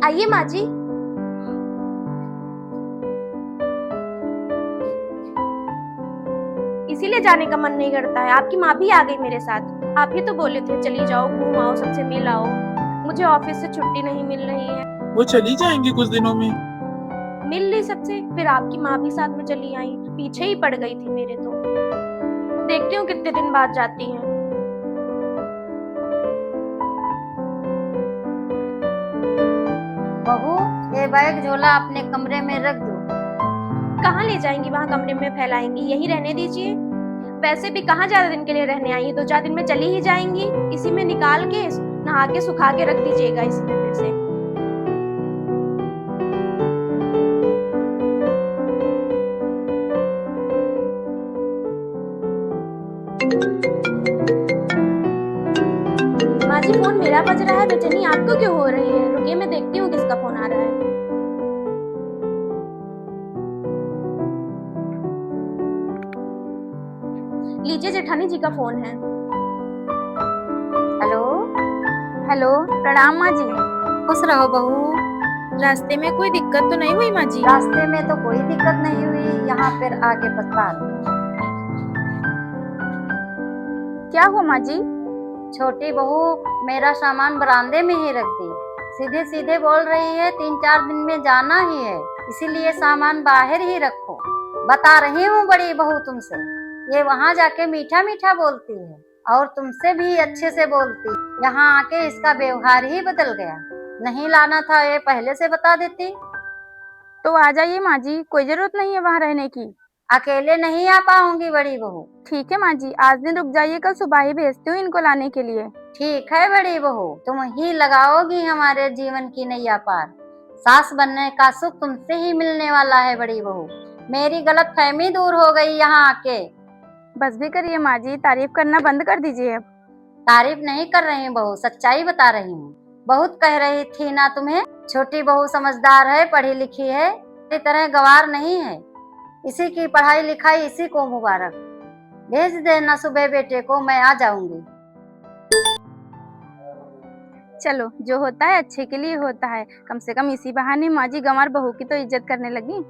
आइए माँ जी। इसीलिए जाने का मन नहीं करता है। आपकी माँ भी आ गई मेरे साथ। आप ही तो बोले थे चली जाओ, घूम आओ, सबसे मिल आओ। मुझे ऑफिस से छुट्टी नहीं मिल रही है। वो चली जाएंगी कुछ दिनों में। मिल ली सबसे, फिर आपकी माँ भी साथ में चली आई, पीछे ही पड़ गई थी मेरे तो। देखती हूँ कितने दिन बाद जाती हैं। बहू, ये बैग झोला अपने कमरे में रख दो। कहाँ ले जाएंगी? वहाँ कमरे में फैलाएंगी? यही रहने दीजिए। वैसे भी कहाँ ज्यादा दिन के लिए रहने आई है, 2-4 दिन में चली ही जाएंगी। इसी में निकाल के नहा के सुखा के रख दीजिएगा इसी में फिर से। माँ जी, फोन मेरा बज रहा है, बेचैनी आपको क्यों हो रही है? रुकिए मैं देखती हूँ किसका फोन आ रहा है। लीजिए, जेठानी जी का फोन है। हेलो। हेलो, प्रणाम माँ जी। खुश रहो बहू। रास्ते में कोई दिक्कत तो नहीं हुई माँ जी? रास्ते में तो कोई दिक्कत नहीं हुई, यहाँ फिर आके पछता रही। क्या हुआ माँ जी? छोटी बहू मेरा सामान बरामदे में ही रख दी। सीधे सीधे बोल रही है 3-4 दिन में जाना ही है, इसीलिए सामान बाहर ही रखो। बता रही हूँ बड़ी बहू तुमसे। ये वहाँ जाके मीठा मीठा बोलती है और तुमसे भी अच्छे से बोलती। यहाँ आके इसका व्यवहार ही बदल गया। नहीं लाना था ये पहले से बता देती। तो आ जाइए माँ जी, कोई जरूरत नहीं है वहाँ रहने की। अकेले नहीं आ पाऊंगी बड़ी बहू। ठीक है माँ जी, आज दिन रुक जाइए, कल सुबह ही भेजती हूँ इनको लाने के लिए। ठीक है बड़ी बहू, तुम ही लगाओगी हमारे जीवन की नैया पार। सास बनने का सुख तुमसे ही मिलने वाला है बड़ी बहू। मेरी गलत फहमी दूर हो गई यहाँ आके। बस भी करिए माँ जी, तारीफ करना बंद कर दीजिए अब। तारीफ नहीं कर रही बहू, सच्चाई बता रही हूँ। बहुत कह रही थी ना तुम्हें, छोटी बहू समझदार है, पढ़ी लिखी है, इस तरह गवार नहीं है। इसी की पढ़ाई लिखाई इसी को मुबारक। भेज देना सुबह बेटे को, मैं आ जाऊंगी। चलो, जो होता है अच्छे के लिए होता है। कम से कम इसी बहाने माँ जी गंवार बहू की तो इज्जत करने लगी।